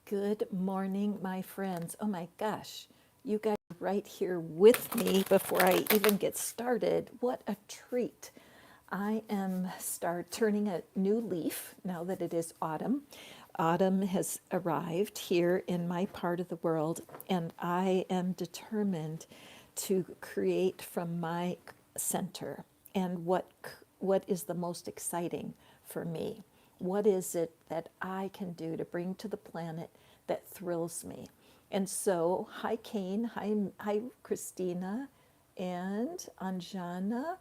Good morning, my friends. Oh my gosh, you guys are right here with me before I even get started. What a treat. I am turning a new leaf now that it is autumn. Autumn has arrived here in my part of the world, and I am determined to create from my center. And what is the most exciting for me? What is it that I can do to bring to the planet that thrills me? And so, hi Kane, hi Christina, and Anjana.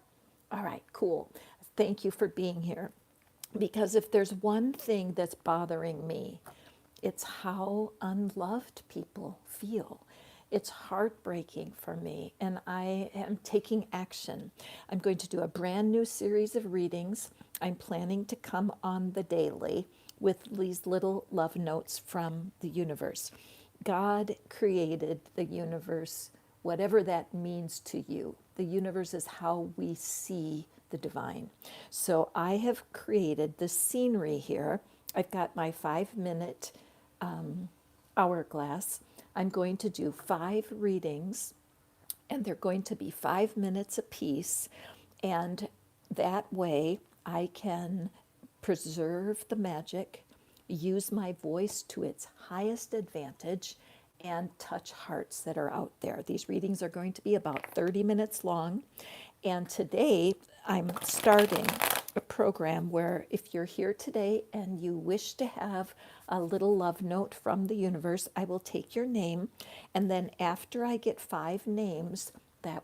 All right, cool. Thank you for being here. Because if there's one thing that's bothering me, it's how unloved people feel. It's heartbreaking for me, and I am taking action. I'm going to do a brand new series of readings. I'm planning to come on the daily with these little love notes from the universe. God created the universe, whatever that means to you. The universe is how we see the divine. So I have created the scenery here. I've got my 5-minute hourglass. I'm going to do 5 readings, and they're going to be 5 minutes apiece. And that way I can preserve the magic, use my voice to its highest advantage, and touch hearts that are out there. These readings are going to be about 30 minutes long. And today I'm starting a program where if you're here today and you wish to have a little love note from the universe, I will take your name. And then after I get 5 names, the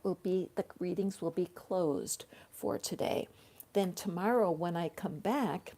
readings will be closed for today. Then tomorrow when I come back,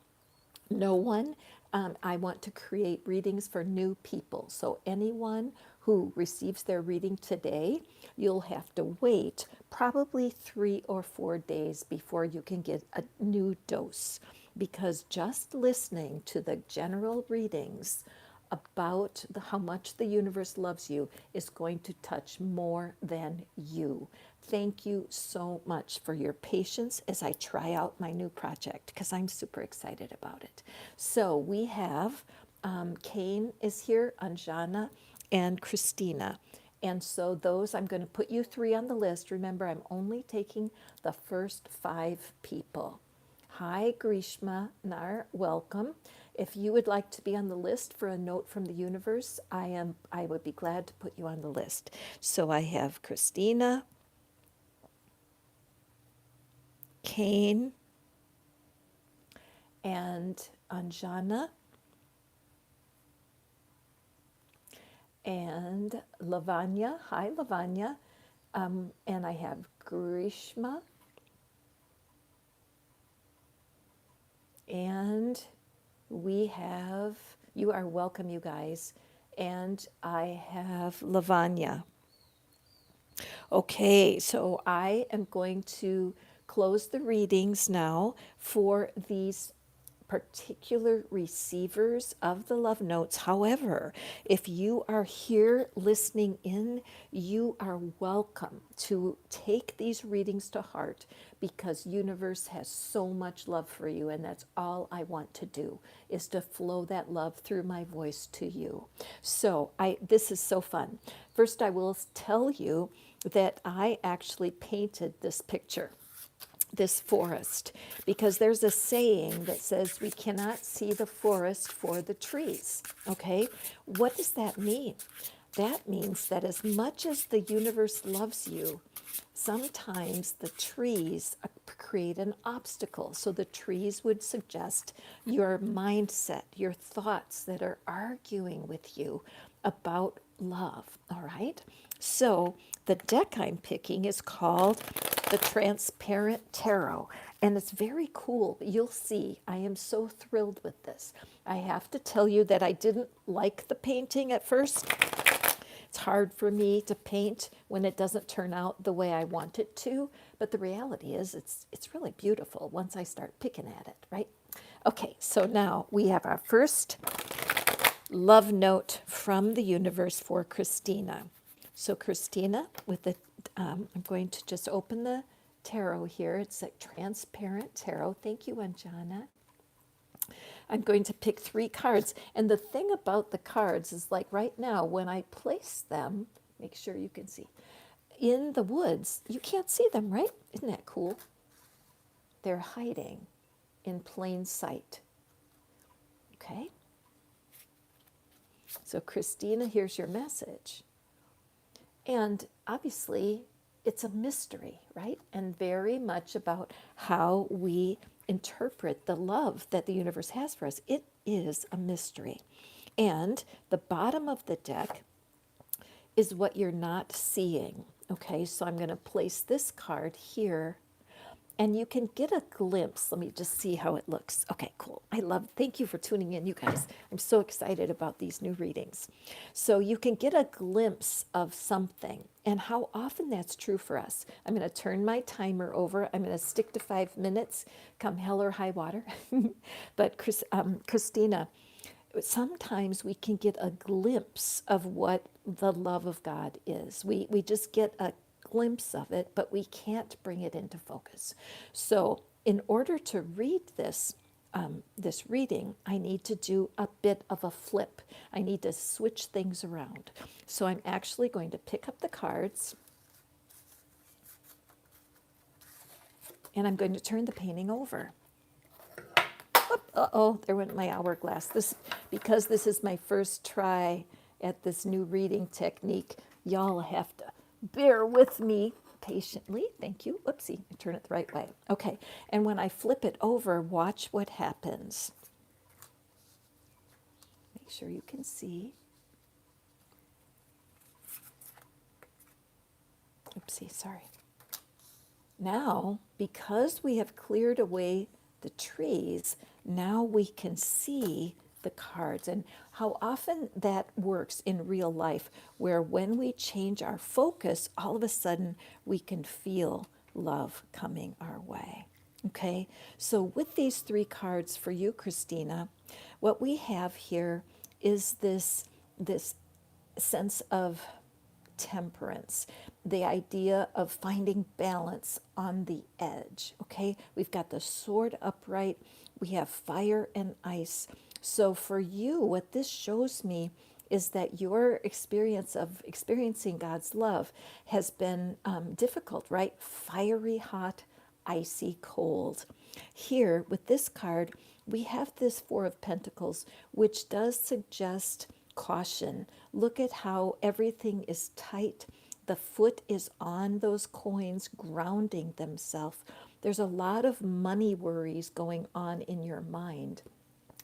I want to create readings for new people. So anyone who receives their reading today, you'll have to wait probably 3 or 4 days before you can get a new dose. Because just listening to the general readings about how much the universe loves you is going to touch more than you. Thank you so much for your patience as I try out my new project, because I'm super excited about it. So we have Kane is here, Anjana, and Christina. And so those, I'm going to put you 3 on the list. Remember, I'm only taking the first 5 people. Hi, Grishma Nar, welcome. If you would like to be on the list for a note from the universe, I would be glad to put you on the list. So I have Christina, Kane, and Anjana, and Lavanya. Hi, Lavanya. And I have Grishma, and we have, you are welcome, you guys, and I have Lavanya. Okay, so I am going to close the readings now for these particular receivers of the love notes. However, if you are here listening in, you are welcome to take these readings to heart, because universe has so much love for you, and that's all I want to do, is to flow that love through my voice to you. So this is so fun. First, I will tell you that I actually painted this picture, this forest, because there's a saying that says we cannot see the forest for the trees. Okay, what does that mean? That means that as much as the universe loves you, sometimes the trees create an obstacle. So the trees would suggest your mindset, your thoughts that are arguing with you about love. All right, so the deck I'm picking is called the Transparent Tarot, and it's very cool. You'll see, I am so thrilled with this. I have to tell you that I didn't like the painting at first. It's hard for me to paint when it doesn't turn out the way I want it to, but the reality is it's really beautiful once I start picking at it, right? Okay, so now we have our first love note from the universe for Christina. So Christina, I'm going to just open the tarot here. It's a transparent tarot. Thank you, Anjana. I'm going to pick 3 cards. And the thing about the cards is like right now, when I place them, make sure you can see, in the woods, you can't see them, right? Isn't that cool? They're hiding in plain sight. Okay? So, Christina, here's your message. And obviously, it's a mystery, right? And very much about how we interpret the love that the universe has for us. It is a mystery. And the bottom of the deck is what you're not seeing. Okay, so I'm going to place this card here and you can get a glimpse. Let me just see how it looks. Okay, cool. Thank you for tuning in, you guys. I'm so excited about these new readings. So you can get a glimpse of something and how often that's true for us. I'm going to turn my timer over. I'm going to stick to 5 minutes, come hell or high water. But Christina, sometimes we can get a glimpse of what the love of God is. We just get a glimpse of it, but we can't bring it into focus. So in order to read this, this reading, I need to do a bit of a flip. I need to switch things around. So I'm actually going to pick up the cards and I'm going to turn the painting over. Uh-oh, there went my hourglass. Because this is my first try at this new reading technique, y'all have to bear with me patiently. Thank you. Oopsie, I turn it the right way. Okay, and when I flip it over, watch what happens. Make sure you can see. Oopsie, sorry. Now, because we have cleared away the trees, now we can see the cards and how often that works in real life, where when we change our focus, all of a sudden we can feel love coming our way. Okay, so with these 3 cards for you, Christina, what we have here is this sense of temperance, the idea of finding balance on the edge. Okay, we've got the sword upright, we have fire and ice. So for you, what this shows me is that your experience of experiencing God's love has been difficult, right? Fiery hot, icy cold. Here with this card, we have this 4 of Pentacles, which does suggest caution. Look at how everything is tight. The foot is on those coins, grounding themselves. There's a lot of money worries going on in your mind.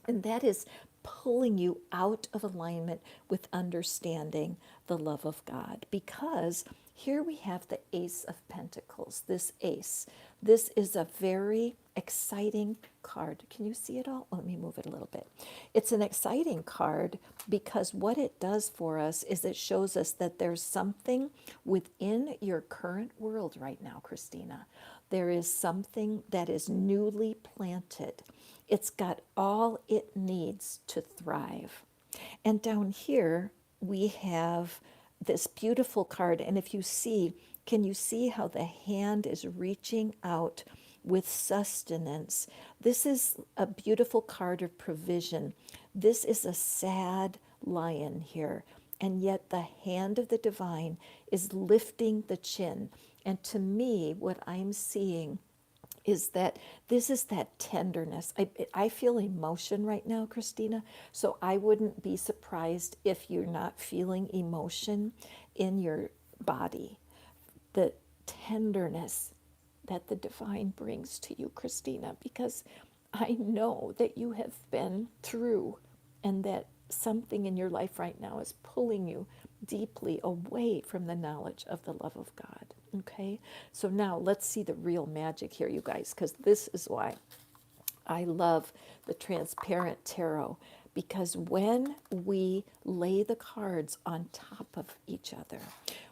And that is pulling you out of alignment with understanding the love of God. Because here we have the Ace of Pentacles, this ace. This is a very exciting card. Can you see it all? Let me move it a little bit. It's an exciting card because what it does for us is it shows us that there's something within your current world right now, Christina. There is something that is newly planted. It's got all it needs to thrive. And down here, we have this beautiful card. And if you see, can you see how the hand is reaching out with sustenance? This is a beautiful card of provision. This is a sad lion here. And yet the hand of the divine is lifting the chin. And to me, what I'm seeing is that this is that tenderness. I feel emotion right now, Christina, so I wouldn't be surprised if you're not feeling emotion in your body. The tenderness that the divine brings to you, Christina, because I know that you have been through and that something in your life right now is pulling you deeply away from the knowledge of the love of God. Okay, so now let's see the real magic here, you guys, because this is why I love the transparent tarot, because when we lay the cards on top of each other,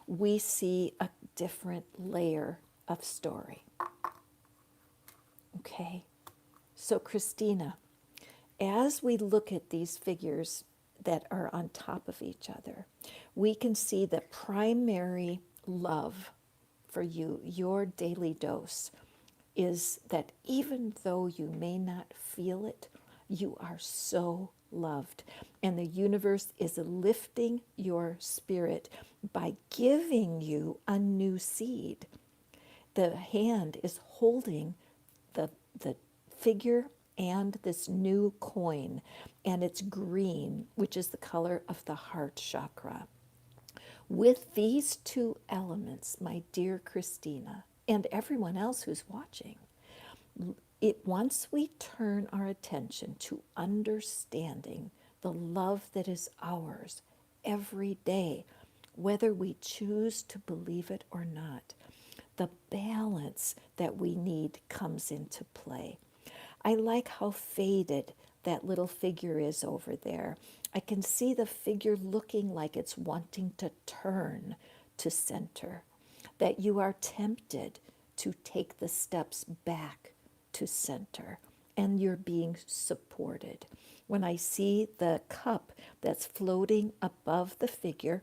we see a different layer of story. Okay, so Christina, as we look at these figures that are on top of each other, we can see the primary love for you, your daily dose, is that even though you may not feel it, You are so loved. And the universe is lifting your spirit by giving you a new seed. The hand is holding the figure and this new coin, and it's green, which is the color of the heart chakra. With these two elements, my dear Christina, and everyone else who's watching, once we turn our attention to understanding the love that is ours every day, whether we choose to believe it or not, the balance that we need comes into play. I like how faded that little figure is over there. I can see the figure looking like it's wanting to turn to center, that you are tempted to take the steps back to center, and you're being supported. When I see the cup that's floating above the figure,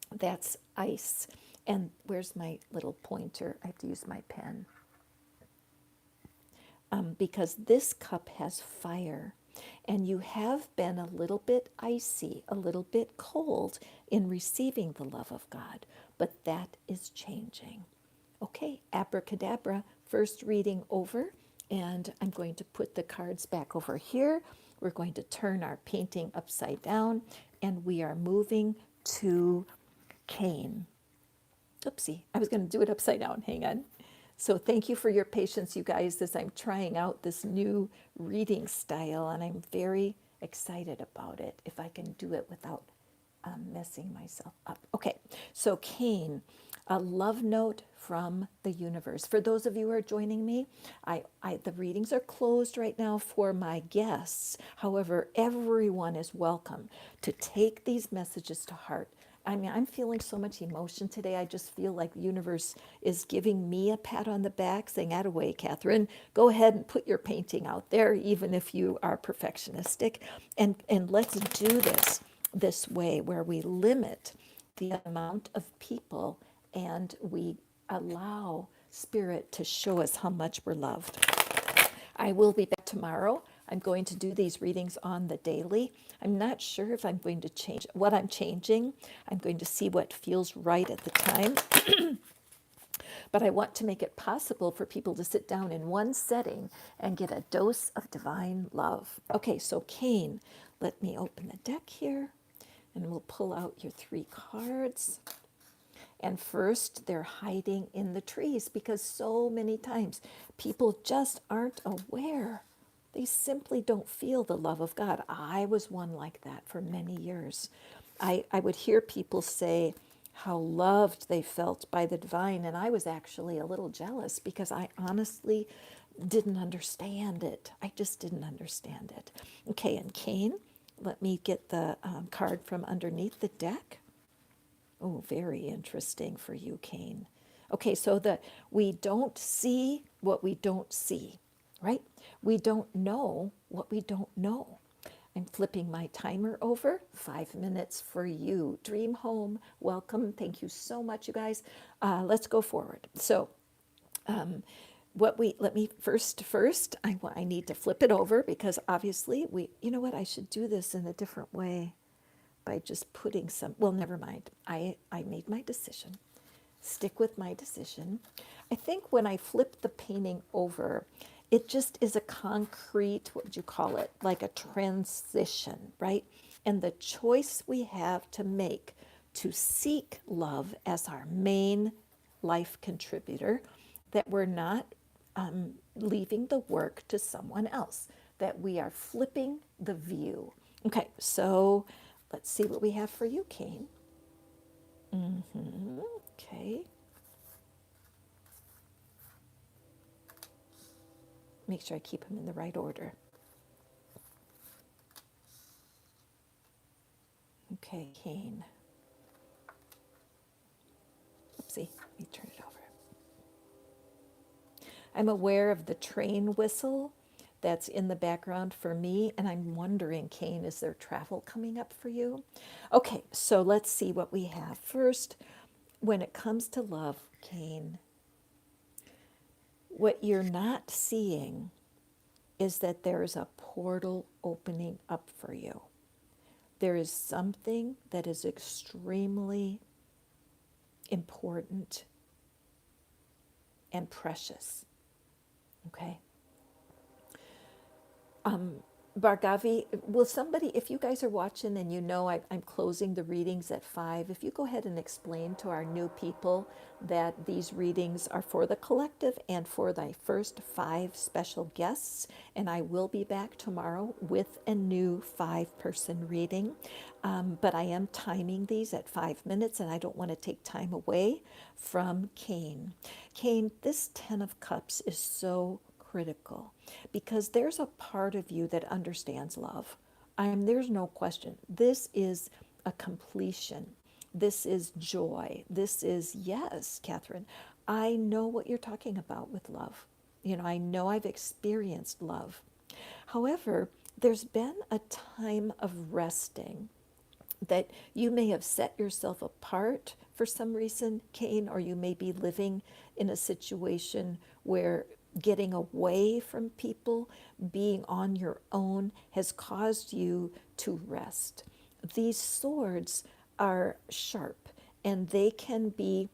that's ice. And where's my little pointer? I have to use my pen. Because this cup has fire, and you have been a little bit icy, a little bit cold in receiving the love of God, but that is changing. Okay, abracadabra, first reading over, and I'm going to put the cards back over here. We're going to turn our painting upside down, and we are moving to Cain. Oopsie, I was going to do it upside down. Hang on. So thank you for your patience, you guys, as I'm trying out this new reading style, and I'm very excited about it, if I can do it without messing myself up. Okay, so Cain, a love note from the universe. For those of you who are joining me, the readings are closed right now for my guests. However, everyone is welcome to take these messages to heart. I mean, I'm feeling so much emotion today. I just feel like the universe is giving me a pat on the back, saying, "Attaway, Catherine, go ahead and put your painting out there, even if you are perfectionistic. And let's do this way where we limit the amount of people and we allow Spirit to show us how much we're loved." I will be back tomorrow. I'm going to do these readings on the daily. I'm not sure if I'm going to change what I'm changing. I'm going to see what feels right at the time. But I want to make it possible for people to sit down in one setting and get a dose of divine love. Okay, so Cain, let me open the deck here, and we'll pull out your 3 cards. And first, they're hiding in the trees, because so many times people just aren't aware. They simply don't feel the love of God. I was one like that for many years. I would hear people say how loved they felt by the divine, and I was actually a little jealous because I honestly didn't understand it. I just didn't understand it. Okay, and Cain, let me get the card from underneath the deck. Oh, very interesting for you, Cain. Okay, so we don't see what we don't see, right? We don't know what we don't know. I'm flipping my timer over. 5 minutes for you. Dream home, welcome. Thank you so much, you guys. Let's go forward. So, let me first, I need to flip it over, because obviously you know what, I should do this in a different way by just putting well, never mind. I made my decision. Stick with my decision. I think when I flip the painting over, it just is a concrete, what would you call it? Like a transition, right? And the choice we have to make to seek love as our main life contributor, that we're not leaving the work to someone else, that we are flipping the view. Okay, so let's see what we have for you, Cain. Okay. Make sure I keep them in the right order. Okay, Cain. Oopsie, let me turn it over. I'm aware of the train whistle that's in the background for me, and I'm wondering, Cain, is there travel coming up for you? Okay, so let's see what we have. First, when it comes to love, Cain, what you're not seeing is that there is a portal opening up for you. There is something that is extremely important and precious. Okay? Bhargavi, will somebody, if you guys are watching and you know I'm closing the readings at 5, if you go ahead and explain to our new people that these readings are for the collective and for the first 5 special guests, and I will be back tomorrow with a new 5-person reading. But I am timing these at 5 minutes, and I don't want to take time away from Cain. Cain, this 10 of Cups is so critical because there's a part of you that understands love. There's no question. This is a completion. This is joy. This is, yes, Catherine, I know what you're talking about with love. You know, I know I've experienced love. However, there's been a time of resting that you may have set yourself apart for some reason, Cain, or you may be living in a situation where getting away from people, being on your own, has caused you to rest. These swords are sharp and they can be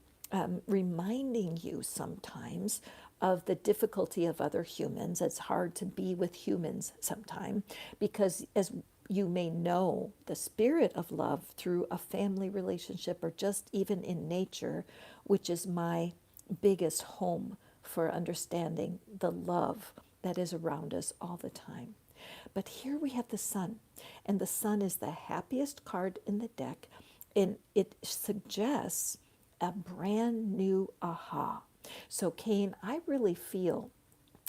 reminding you sometimes of the difficulty of other humans. It's hard to be with humans sometimes because, as you may know, the spirit of love through a family relationship or just even in nature, which is my biggest home for understanding the love that is around us all the time. But here we have the sun, and the sun is the happiest card in the deck, and it suggests a brand new aha. So, Cain, I really feel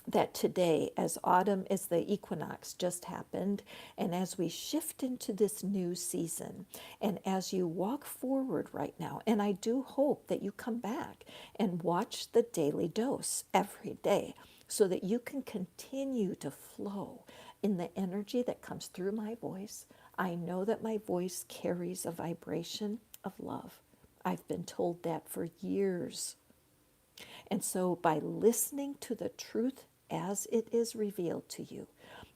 that today, as autumn, as the equinox just happened, and as we shift into this new season, and as you walk forward right now, and I do hope that you come back and watch the daily dose every day so that you can continue to flow in the energy that comes through my voice. I know that my voice carries a vibration of love. I've been told that for years. And so, by listening to the truth as it is revealed to you,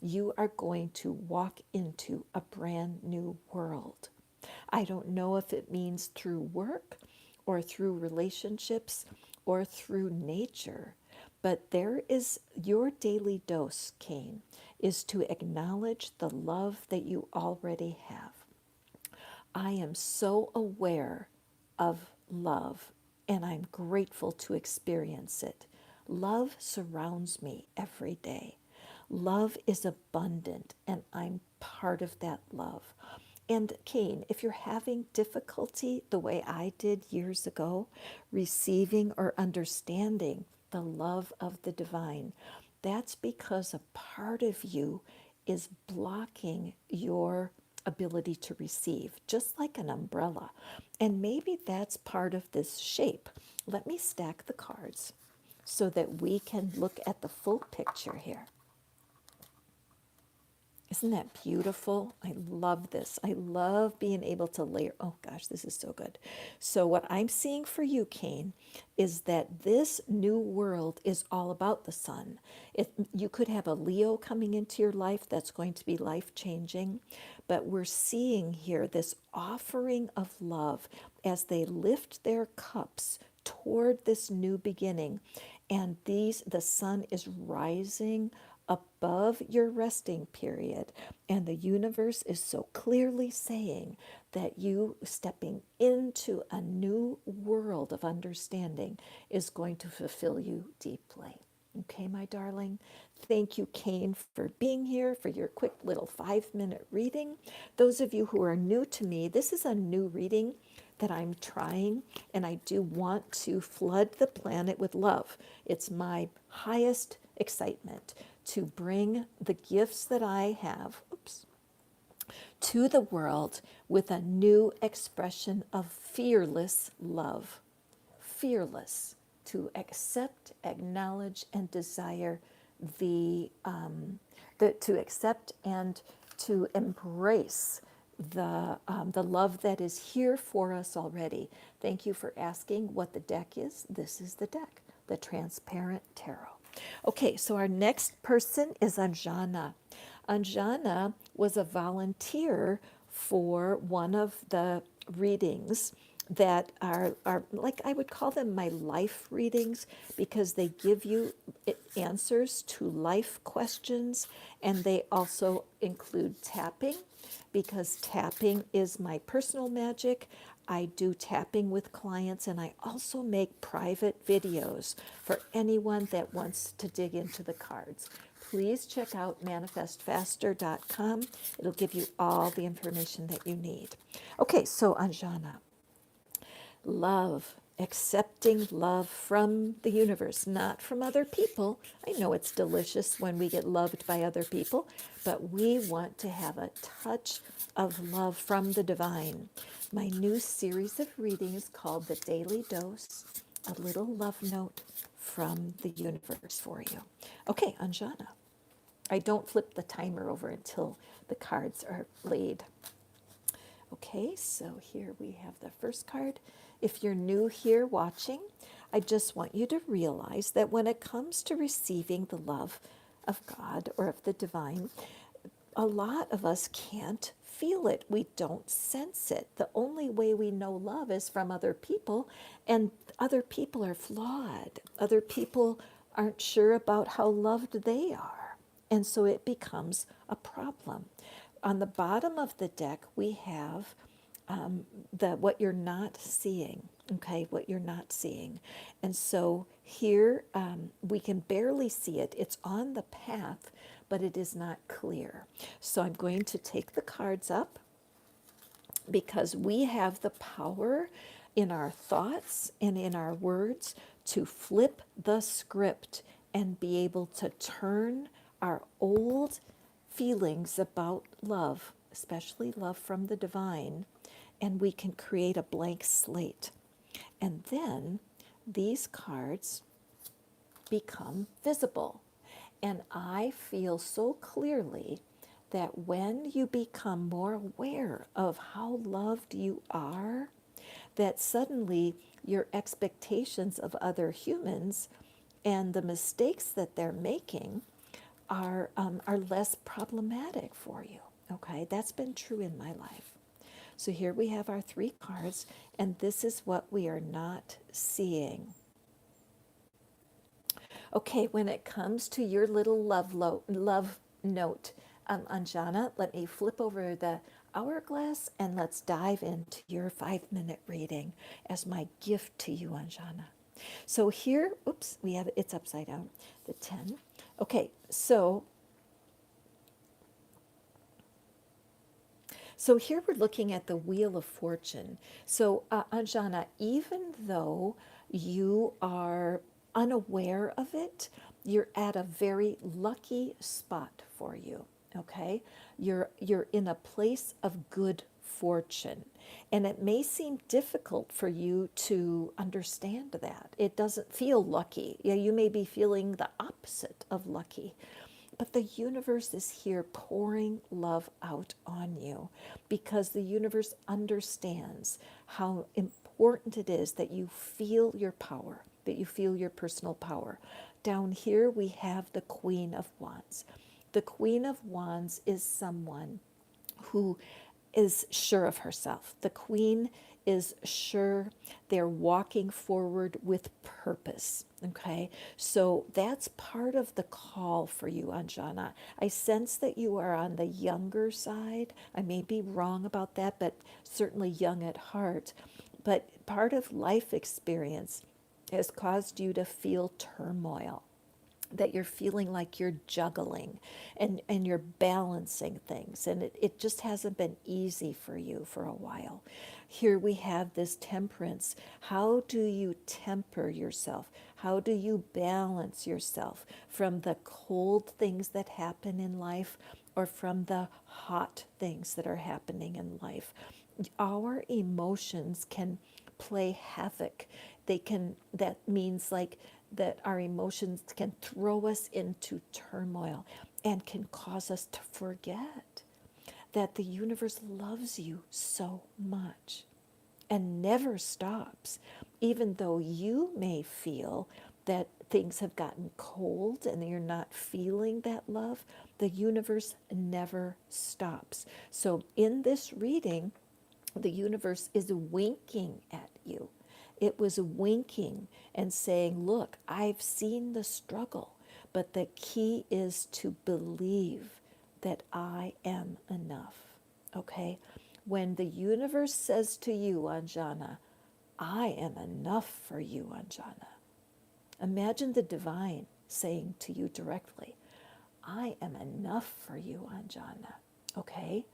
you are going to walk into a brand new world. I don't know if it means through work or through relationships or through nature, but there is your daily dose, Cain, is to acknowledge the love that you already have. I am so aware of love, and I'm grateful to experience it. Love surrounds me every day. Love is abundant, and I'm part of that love. And Cain, if you're having difficulty the way I did years ago, receiving or understanding the love of the divine, that's because a part of you is blocking your ability to receive, just like an umbrella. And maybe that's part of this shape. Let me stack the cards so that we can look at the full picture here. Isn't that beautiful? I love this. I love being able to layer. Oh gosh, this is so good. So what I'm seeing for you, Cain, is that this new world is all about the sun. You could have a Leo coming into your life that's going to be life-changing, but we're seeing here this offering of love as they lift their cups toward this new beginning. And the sun is rising above your resting period, and the universe is so clearly saying that you stepping into a new world of understanding is going to fulfill you deeply. Okay, my darling. Thank you, Cain, for being here for your quick little 5-minute reading. Those of you who are new to me, this is a new reading that I'm trying, and I do want to flood the planet with love. It's my highest excitement to bring the gifts that I have, to the world with a new expression of fearless love. Fearless, to accept, acknowledge, and desire to accept and to embrace the love that is here for us already. Thank you for asking what the deck is. This is the deck, the Transparent Tarot. Okay, so our next person is Anjana. Anjana was a volunteer for one of the readings that are like, I would call them my life readings, because they give you answers to life questions, and they also include tapping, because tapping is my personal magic. I do tapping with clients, and I also make private videos for anyone that wants to dig into the cards. Please check out manifestfaster.com. It'll give you all the information that you need. Okay, so Anjana, love, accepting love from the universe, not from other people. I know it's delicious when we get loved by other people, but we want to have a touch of love from the divine. My new series of readings called The Daily Dose, a little love note from the universe for you. Okay, Anjana. I don't flip the timer over until the cards are laid. Okay, so here we have the first card. If you're new here watching, I just want you to realize that when it comes to receiving the love of God or of the divine, a lot of us can't feel it. We don't sense it. The only way we know love is from other people, and other people are flawed. Other people aren't sure about how loved they are, and so it becomes a problem. On the bottom of the deck, we have the what you're not seeing. Okay, what you're not seeing, and so here we can barely see it. It's on the path, but it is not clear. So I'm going to take the cards up, because we have the power in our thoughts and in our words to flip the script and be able to turn our old feelings about love, especially love from the divine, and we can create a blank slate. And then these cards become visible. And I feel so clearly that when you become more aware of how loved you are, that suddenly your expectations of other humans and the mistakes that they're making are less problematic for you. Okay, that's been true in my life. So here we have our three cards, and this is what we are not seeing. Okay, when it comes to your little love note, Anjana, let me flip over the hourglass and let's dive into your 5-minute reading as my gift to you, Anjana. So here, oops, we have it's upside down, the 10. Okay, so here we're looking at the Wheel of Fortune. So, Anjana, even though you are unaware of it, you're at a very lucky spot for you. Okay, you're in a place of good fortune, and it may seem difficult for you to understand that. It doesn't feel lucky. Yeah, you may be feeling the opposite of lucky. But the universe is here pouring love out on you, because the universe understands how important it is that you feel your power, that you feel your personal power. Down here we have the Queen of Wands. The Queen of Wands is someone who is sure of herself. The Queen is sure, they're walking forward with purpose. Okay, so that's part of the call for you, Anjana. I sense that you are on the younger side. I may be wrong about that, but certainly young at heart. But part of life experience has caused you to feel turmoil, that you're feeling like you're juggling and you're balancing things, and it just hasn't been easy for you for a while. Here we have this temperance. How do you temper yourself? How do you balance yourself from the cold things that happen in life or from the hot things that are happening in life? Our emotions can play havoc. That means like that our emotions can throw us into turmoil and can cause us to forget that the universe loves you so much and never stops, even though you may feel that things have gotten cold and you're not feeling that love, the universe never stops. So in this reading, the universe is winking at you. It was winking and saying, look, I've seen the struggle, but the key is to believe that I am enough. Okay? When the universe says to you, Anjana, I am enough for you, Anjana. Imagine the divine saying to you directly, I am enough for you, Anjana. Okay?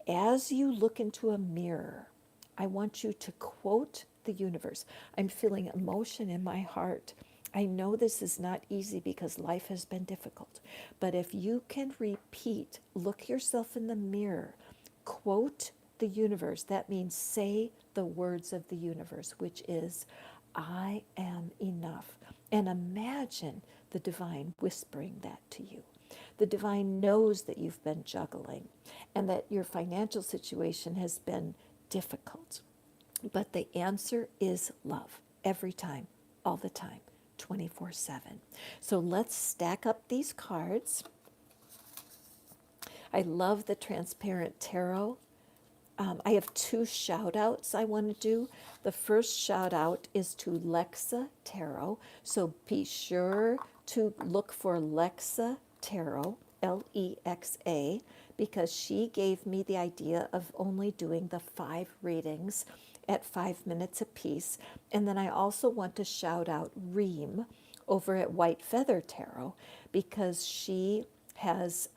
As you look into a mirror, I want you to quote the universe. I'm feeling emotion in my heart. I know this is not easy because life has been difficult. But if you can repeat, look yourself in the mirror, quote the universe, that means say the words of the universe, which is, I am enough. And imagine the divine whispering that to you. The divine knows that you've been juggling and that your financial situation has been difficult. But the answer is love every time, all the time, 24/7. So let's stack up these cards. I love the transparent tarot. I have two shout outs I want to do. The first shout out is to Lexa Tarot. So be sure to look for Lexa Tarot, Lexa, because she gave me the idea of only doing the 5 readings at 5 minutes apiece. And then I also want to shout out Reem over at White Feather Tarot because she has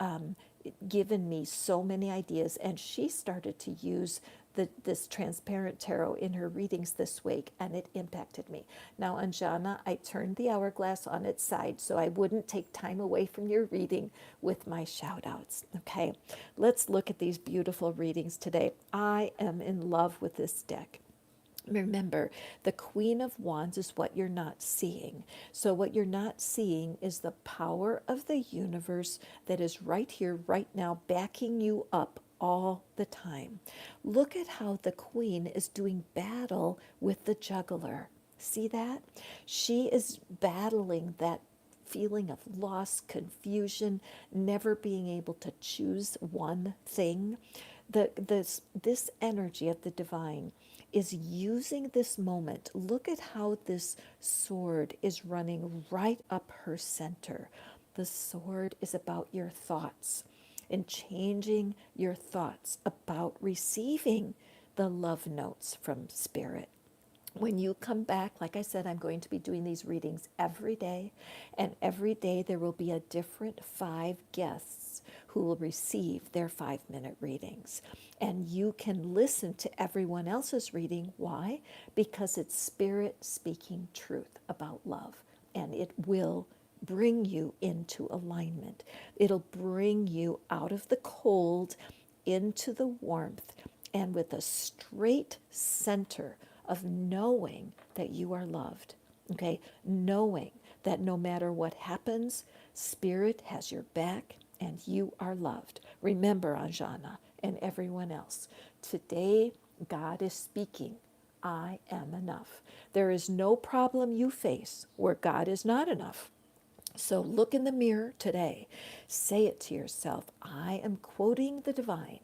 given me so many ideas, and she started to use this transparent tarot in her readings this week, and it impacted me. Now, Anjana, I turned the hourglass on its side so I wouldn't take time away from your reading with my shout outs. Okay, let's look at these beautiful readings today. I am in love with this deck. Remember, the Queen of Wands is what you're not seeing. So what you're not seeing is the power of the universe that is right here, right now, backing you up all the time. Look at how the Queen is doing battle with the juggler. See that? She is battling that feeling of loss, confusion, never being able to choose one thing. This energy of the divine is using this moment. Look at how this sword is running right up her center. The sword is about your thoughts and changing your thoughts about receiving the love notes from Spirit. When you come back, like I said, I'm going to be doing these readings every day, and every day there will be a different 5 guests who will receive their 5-minute readings. And you can listen to everyone else's reading. Why? Because it's Spirit speaking truth about love, and it will bring you into alignment. It'll bring you out of the cold into the warmth, and with a straight center of knowing that you are loved, okay? Knowing that no matter what happens, Spirit has your back and you are loved. Remember, Anjana and everyone else, today God is speaking, I am enough. There is no problem you face where God is not enough. So look in the mirror today. Say it to yourself. I am quoting the divine.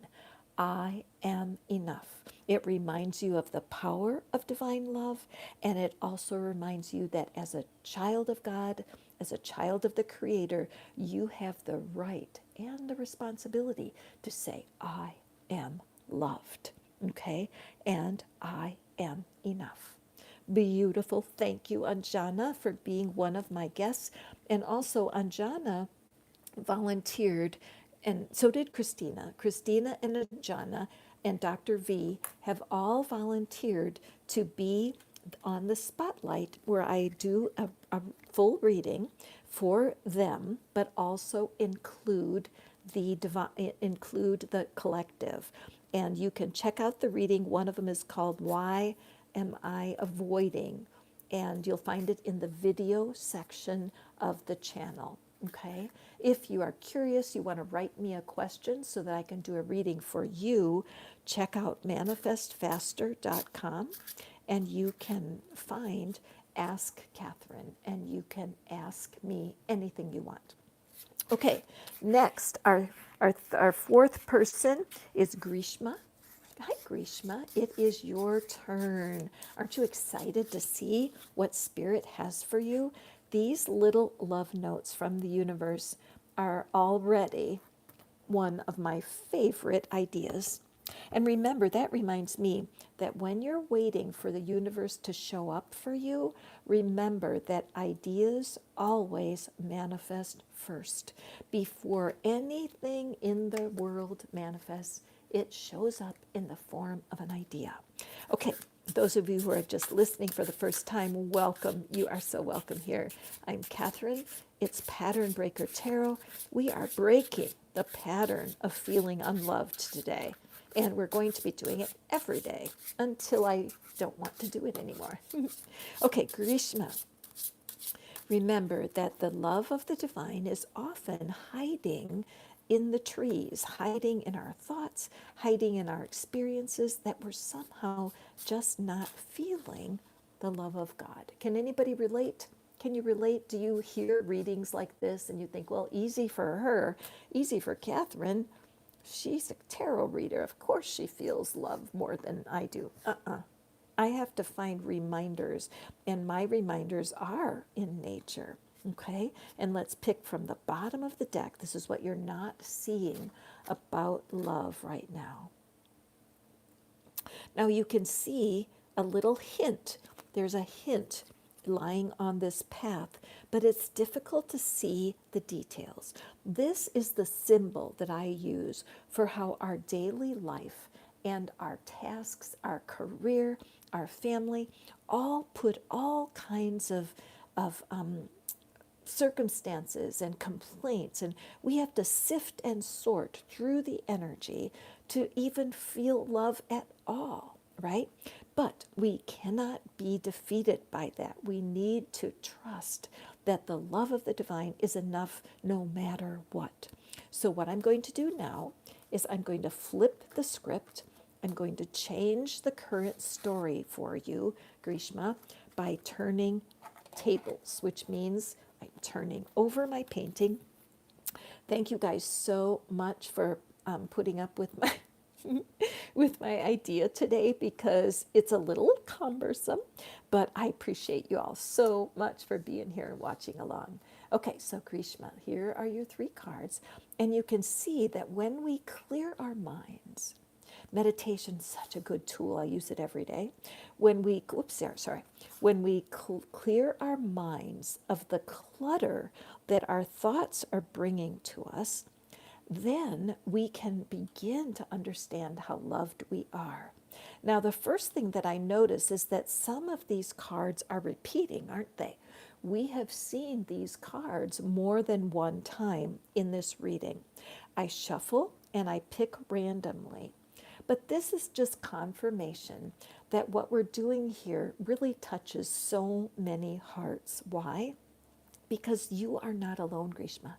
I am enough. It reminds you of the power of divine love, and it also reminds you that as a child of God, as a child of the Creator, you have the right and the responsibility to say, I am loved, okay? And I am enough. Beautiful. Thank you, Anjana, for being one of my guests. And also, Anjana volunteered, and so did Christina. Christina and Anjana and Dr. V have all volunteered to be on the spotlight where I do a full reading for them, but also include the collective. And you can check out the reading. One of them is called Why Am I Avoiding? And you'll find it in the video section of the channel. Okay, if you are curious, you want to write me a question so that I can do a reading for you, check out manifestfaster.com and you can find ask Catherine, and you can ask me anything you want. Okay, next, our fourth person is Grishma. Hi, Grishma. It is your turn. Aren't you excited to see what Spirit has for you? These little love notes from the universe are already one of my favorite ideas. And remember, that reminds me that when you're waiting for the universe to show up for you, remember that ideas always manifest first. Before anything in the world manifests, it shows up in the form of an idea. Okay, those of you who are just listening for the first time, welcome. You are so welcome here. I'm Catherine. It's Pattern Breaker Tarot. We are breaking the pattern of feeling unloved today. And we're going to be doing it every day until I don't want to do it anymore. Okay, Grishma. Remember that the love of the divine is often hiding in the trees, hiding in our thoughts, hiding in our experiences, that we're somehow just not feeling the love of God. Can anybody relate? Can you relate? Do you hear readings like this and you think, well, easy for her, easy for Catherine? She's a tarot reader. Of course she feels love more than I do. I have to find reminders, and my reminders are in nature. Okay? And let's pick from the bottom of the deck. This is what you're not seeing about love right now. Now you can see a little hint. There's a hint lying on this path, but it's difficult to see the details. This is the symbol that I use for how our daily life and our tasks, our career, our family, all put all kinds of circumstances and complaints, and we have to sift and sort through the energy to even feel love at all, right? But we cannot be defeated by that. We need to trust that the love of the divine is enough no matter what. So what I'm going to do now is I'm going to flip the script. I'm going to change the current story for you, Grishma, by turning tables, which means I'm turning over my painting. Thank you guys so much for putting up with my with my idea today, because it's a little cumbersome, but I appreciate you all so much for being here and watching along. Okay, so Grishma, here are your 3 cards, and you can see that when we clear our minds, meditation is such a good tool. I use it every day. When we, when we clear our minds of the clutter that our thoughts are bringing to us, then we can begin to understand how loved we are. Now, the first thing that I notice is that some of these cards are repeating, aren't they? We have seen these cards more than one time in this reading. I shuffle and I pick randomly. But this is just confirmation that what we're doing here really touches so many hearts. Why? Because you are not alone, Grishma.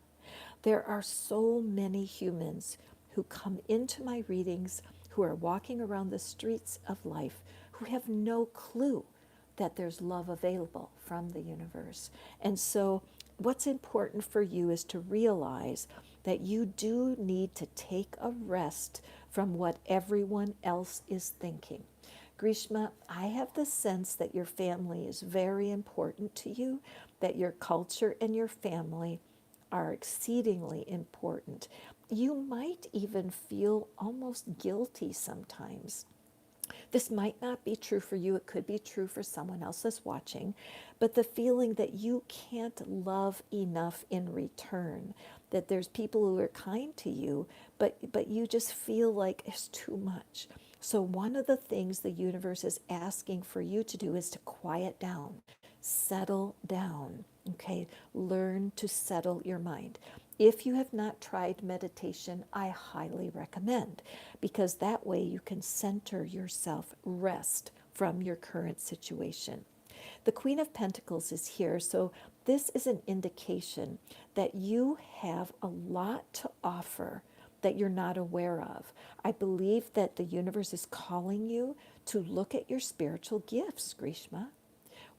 There are so many humans who come into my readings, who are walking around the streets of life, who have no clue that there's love available from the universe. And so what's important for you is to realize that you do need to take a rest from what everyone else is thinking. Grishma, I have the sense that your family is very important to you, that your culture and your family are exceedingly important. You might even feel almost guilty sometimes. This might not be true for you. It could be true for someone else that's watching. But the feeling that you can't love enough in return, that there's people who are kind to you, but you just feel like it's too much. So one of the things the universe is asking for you to do is to quiet down, settle down, okay? Learn to settle your mind. If you have not tried meditation, I highly recommend, because that way you can center yourself, rest from your current situation. The Queen of Pentacles is here, so this is an indication that you have a lot to offer that you're not aware of. I believe that the universe is calling you to look at your spiritual gifts, Grishma.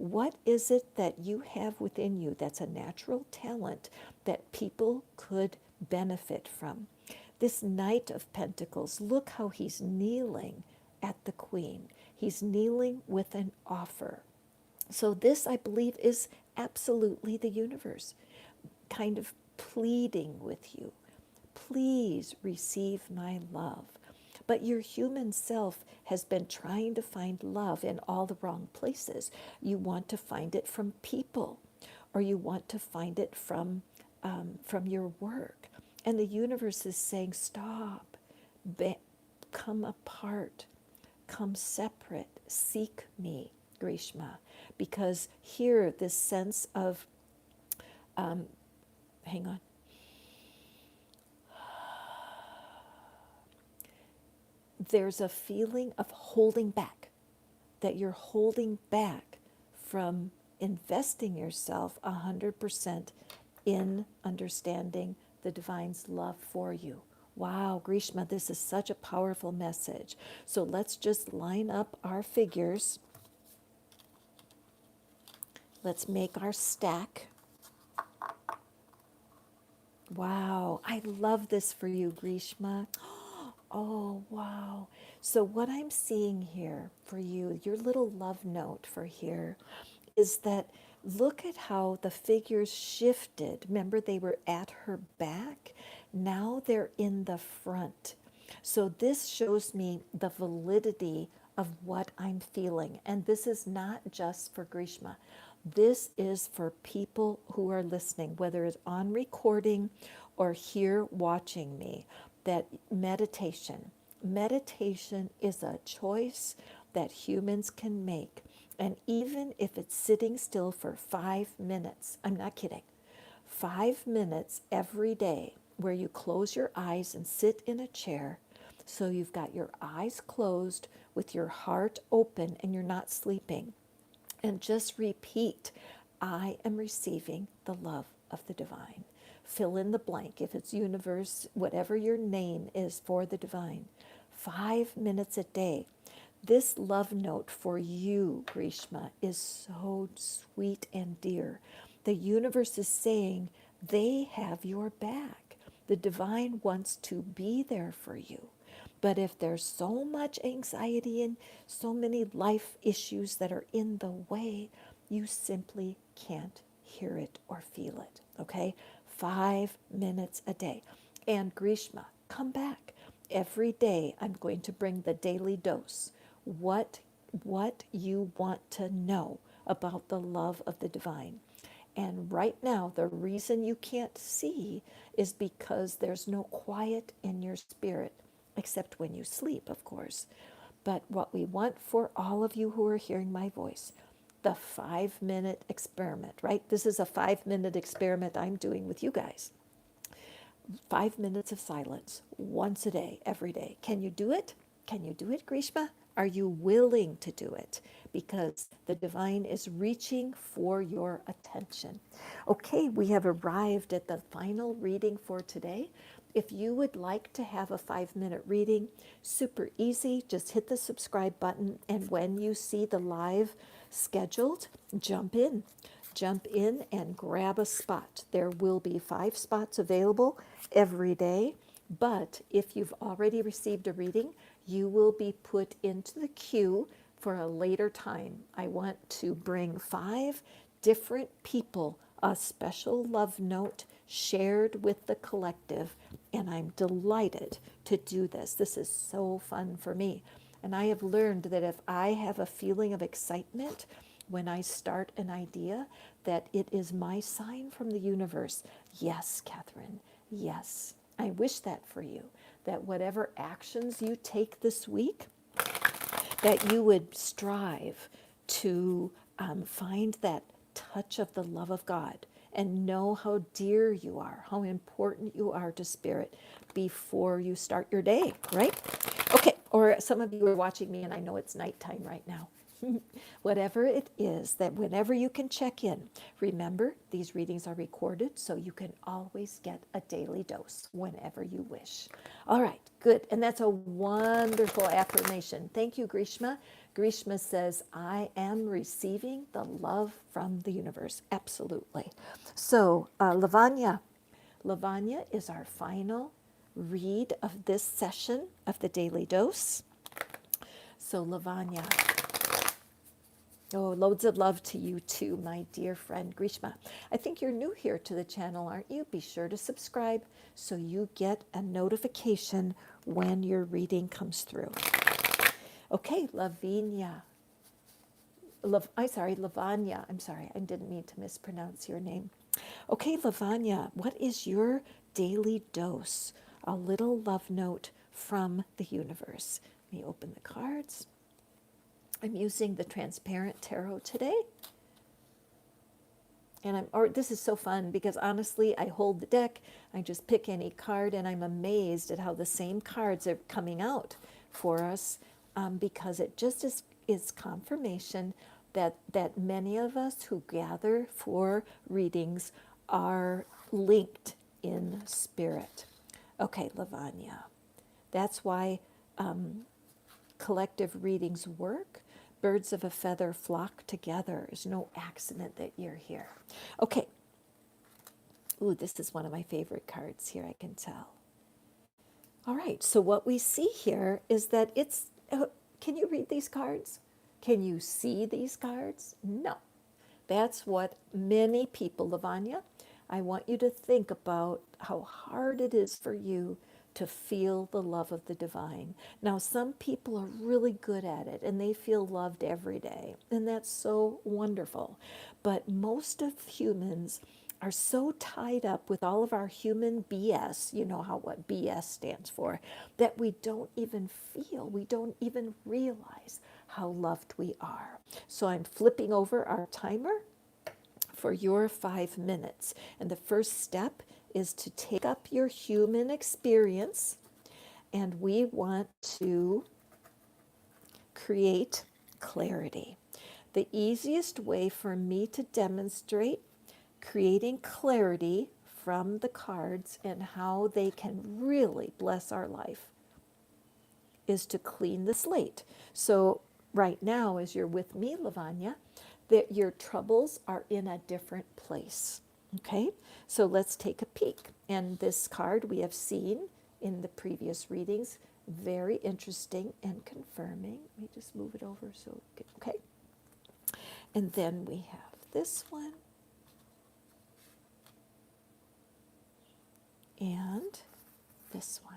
What is it that you have within you that's a natural talent that people could benefit from? This Knight of Pentacles, look how he's kneeling at the Queen. He's kneeling with an offer. So this, I believe, is absolutely the universe kind of pleading with you. Please receive my love. But your human self has been trying to find love in all the wrong places. You want to find it from people, or you want to find it from your work. And the universe is saying, stop, come apart, come separate, seek me, Grishma. Because here, this sense of, hang on, there's a feeling of holding back, that you're holding back from investing yourself 100% in understanding the divine's love for you. Wow, Grishma, this is such a powerful message. So let's just line up our figures. Let's make our stack. Wow, I love this for you, Grishma. Oh, wow. So what I'm seeing here for you, your little love note for here, is that look at how the figures shifted. Remember, they were at her back. Now they're in the front. So this shows me the validity of what I'm feeling. And this is not just for Grishma. This is for people who are listening, whether it's on recording or here watching me. That meditation is a choice that humans can make. And even if it's sitting still for 5 minutes, I'm not kidding, 5 minutes every day where you close your eyes and sit in a chair. So you've got your eyes closed with your heart open and you're not sleeping. And just repeat, I am receiving the love of the divine. Fill in the blank, if it's universe, whatever your name is for the divine. 5 minutes a day. This love note for you, Grishma, is so sweet and dear. The universe is saying they have your back. The divine wants to be there for you. But if there's so much anxiety and so many life issues that are in the way, you simply can't hear it or feel it, okay? 5 minutes a day. And Grishma, come back. Every day I'm going to bring the daily dose. What you want to know about the love of the divine. And right now, the reason you can't see is because there's no quiet in your spirit, except when you sleep, of course. But what we want for all of you who are hearing my voice, the 5-minute experiment, right? This is a 5-minute experiment I'm doing with you guys. 5 minutes of silence, once a day, every day. Can you do it? Can you do it, Grishma? Are you willing to do it? Because the divine is reaching for your attention. Okay, we have arrived at the final reading for today. If you would like to have a 5-minute reading, super easy. Just hit the subscribe button, and when you see the live scheduled, jump in. Jump in and grab a spot. There will be 5 spots available every day. But if you've already received a reading, you will be put into the queue for a later time. I want to bring 5 different people a special love note shared with the collective, and I'm delighted to do this. This is so fun for me. And I have learned that if I have a feeling of excitement when I start an idea, that it is my sign from the universe. Yes, Catherine, yes. I wish that for you, that whatever actions you take this week, that you would strive to find that touch of the love of God and know how dear you are, how important you are to Spirit before you start your day, right? Okay, or some of you are watching me and I know it's nighttime right now. Whatever it is, that whenever you can check in, remember these readings are recorded, so you can always get a daily dose whenever you wish. All right, good. And that's a wonderful affirmation. Thank you, Grishma. Grishma says, I am receiving the love from the universe. Absolutely. So, Lavanya. Lavanya is our final read of this session of the Daily Dose. So, Lavanya, oh, loads of love to you too, my dear friend Grishma. I think you're new here to the channel, aren't you? Be sure to subscribe so you get a notification when your reading comes through. Okay, Lavanya. Lavanya. I'm sorry, I didn't mean to mispronounce your name. Okay, Lavanya, what is your daily dose? A little love note from the universe. Let me open the cards. I'm using the transparent tarot today. And this is so fun because honestly, I hold the deck, I just pick any card, and I'm amazed at how the same cards are coming out for us, because it just is confirmation that many of us who gather for readings are linked in spirit. Okay, Lavanya. That's why collective readings work. Birds of a feather flock together. There's no accident that you're here. Okay. Ooh, this is one of my favorite cards here, I can tell. All right, so what we see here is that can you read these cards? Can you see these cards? No. That's what many people, Lavanya, I want you to think about how hard it is for you to feel the love of the divine. Now, some people are really good at it and they feel loved every day, and that's so wonderful. But most of humans are so tied up with all of our human BS, you know what BS stands for, that we don't even feel, we don't even realize how loved we are. So I'm flipping over our timer for your 5 minutes. And the first step is to take up your human experience, and we want to create clarity. The easiest way for me to demonstrate creating clarity from the cards and how they can really bless our life is to clean the slate. So right now, as you're with me, Lavanya, that your troubles are in a different place. Okay, so let's take a peek. And this card we have seen in the previous readings, very interesting and confirming. Let me just move it over so, okay. And then we have this one. And this one.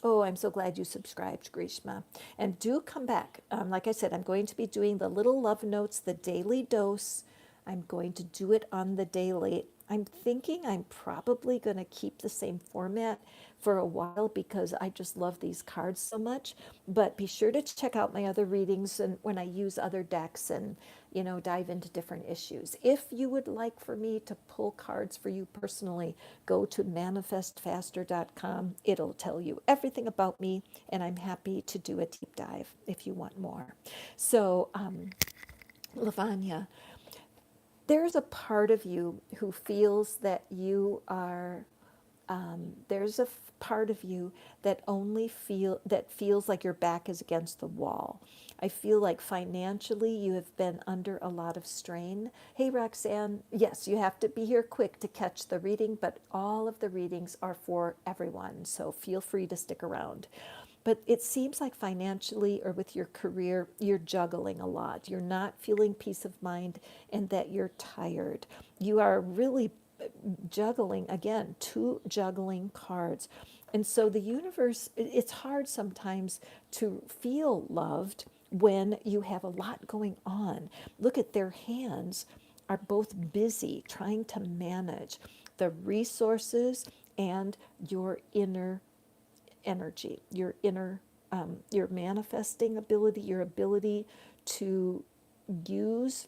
Oh, I'm so glad you subscribed, Grishma. And do come back. Like I said, I'm going to be doing the little love notes, the daily dose. I'm going to do it on the daily. I'm thinking I'm probably going to keep the same format for a while because I just love these cards so much. But be sure to check out my other readings and when I use other decks and, dive into different issues. If you would like for me to pull cards for you personally, go to manifestfaster.com. It'll tell you everything about me, and I'm happy to do a deep dive if you want more. So, Lavanya, there's a part of you who feels that you are, there's a part of you that feels like your back is against the wall. I feel like financially you have been under a lot of strain. Hey, Roxanne, yes, you have to be here quick to catch the reading, but all of the readings are for everyone, so feel free to stick around. But it seems like financially or with your career, you're juggling a lot. You're not feeling peace of mind and that you're tired. You are really juggling, again, 2 juggling cards. And so the universe, it's hard sometimes to feel loved when you have a lot going on. Look at their hands are both busy trying to manage the resources and your inner energy, your inner, your manifesting ability, your ability to use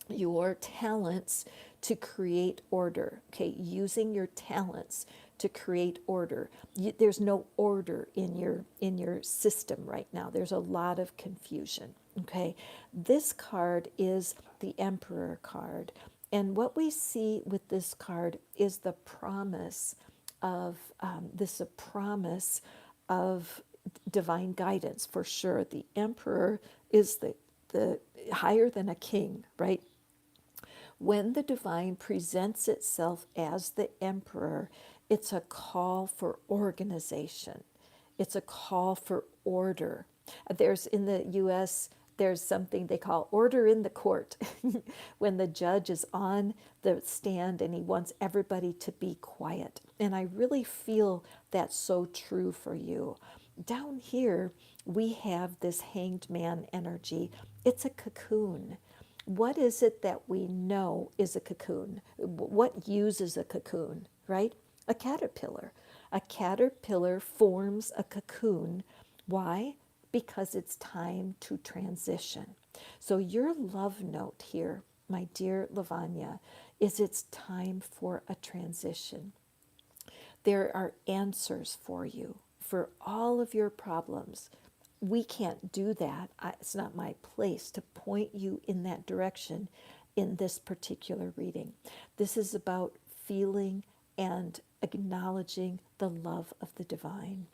your talents to create order, okay? Using your talents to create order. There's no order in your system right now. There's a lot of confusion. Okay, this card is the Emperor card, and what we see with this card is the promise of this a promise of divine guidance for sure. The Emperor is the higher than a king, right? When the divine presents itself as the Emperor, it's a call for organization. It's a call for order. There's in the US, there's something they call order in the court. When the judge is on the stand and he wants everybody to be quiet. And I really feel that's so true for you. Down here, we have this hanged man energy. It's a cocoon. What is it that we know is a cocoon? What uses a cocoon, right? A caterpillar. A caterpillar forms a cocoon. Why? Because it's time to transition. So your love note here, my dear Lavanya, is it's time for a transition. There are answers for you for all of your problems. We can't do that. It's not my place to point you in that direction in this particular reading. This is about feeling and acknowledging the love of the divine.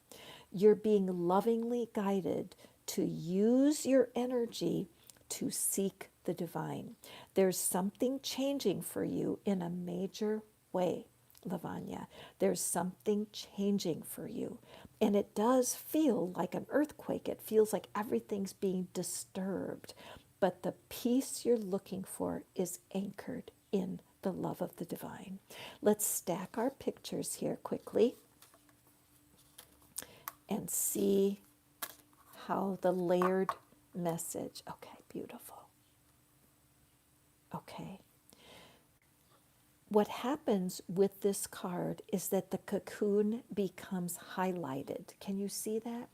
You're being lovingly guided to use your energy to seek the divine. There's something changing for you in a major way, Lavanya. There's something changing for you. And it does feel like an earthquake. It feels like everything's being disturbed. But the peace you're looking for is anchored in the love of the divine. Let's stack our pictures here quickly and see how the layered message. Okay, beautiful. Okay. What happens with this card is that the cocoon becomes highlighted. Can you see that?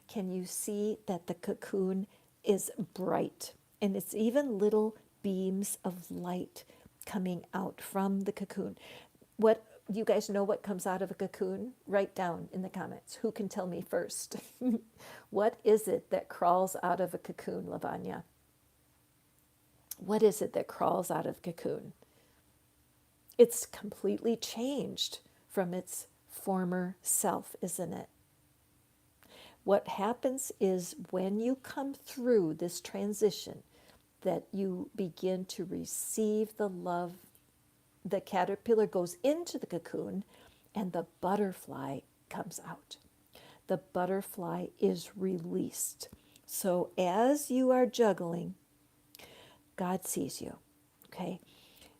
Can you see that the cocoon is bright? And it's even little beams of light coming out from the cocoon. What you guys know what comes out of a cocoon? Write down in the comments. Who can tell me first? What is it that crawls out of a cocoon, Lavanya? What is it that crawls out of a cocoon? It's completely changed from its former self, isn't it? What happens is when you come through this transition, that you begin to receive the love. The caterpillar goes into the cocoon and the butterfly comes out. The butterfly is released. So as you are juggling, God sees you, okay?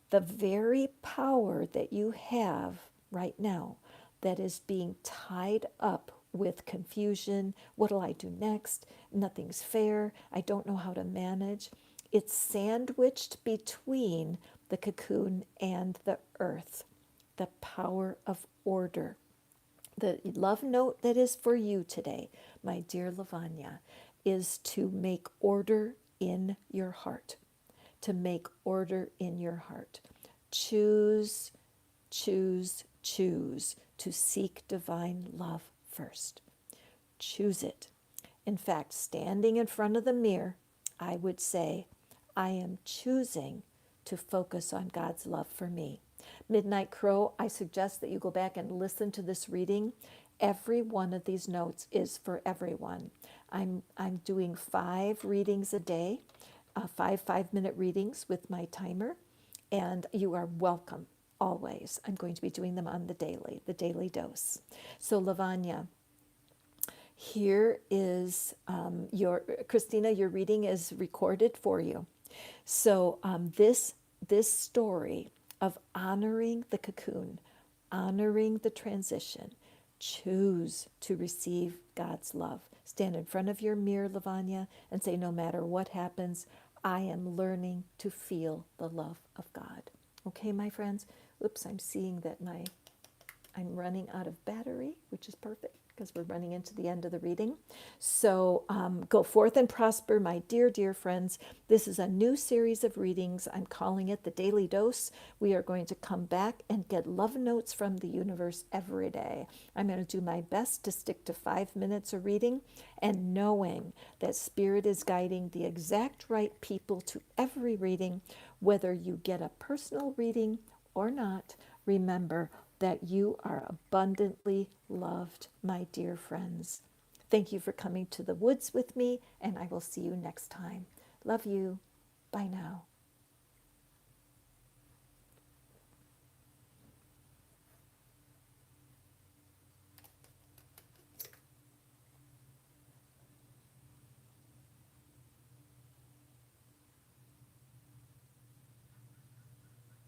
The very power that you have right now that is being tied up with confusion, what'll I do next? Nothing's fair. I don't know how to manage. It's sandwiched between the cocoon and the earth, the power of order. The love note that is for you today, my dear Lavanya, is to make order in your heart. To make order in your heart. Choose, choose, choose to seek divine love first. Choose it. In fact, standing in front of the mirror, I would say, I am choosing to focus on God's love for me. Midnight Crow, I suggest that you go back and listen to this reading. Every one of these notes is for everyone. I'm doing 5 readings a day, 5 minute readings with my timer, and you are welcome always. I'm going to be doing them on the daily dose. So Lavanya, here is Christina, your reading is recorded for you. So this story of honoring the cocoon, honoring the transition, choose to receive God's love. Stand in front of your mirror, Lavanya, and say, no matter what happens, I am learning to feel the love of God. Okay, my friends? Oops, I'm seeing that I'm running out of battery, which is perfect because we're running into the end of the reading. So go forth and prosper, my dear, dear friends. This is a new series of readings. I'm calling it the Daily Dose. We are going to come back and get love notes from the universe every day. I'm going to do my best to stick to 5 minutes of reading, and knowing that Spirit is guiding the exact right people to every reading, whether you get a personal reading or not. Remember that you are abundantly loved, my dear friends. Thank you for coming to the woods with me, and I will see you next time. Love you. Bye now.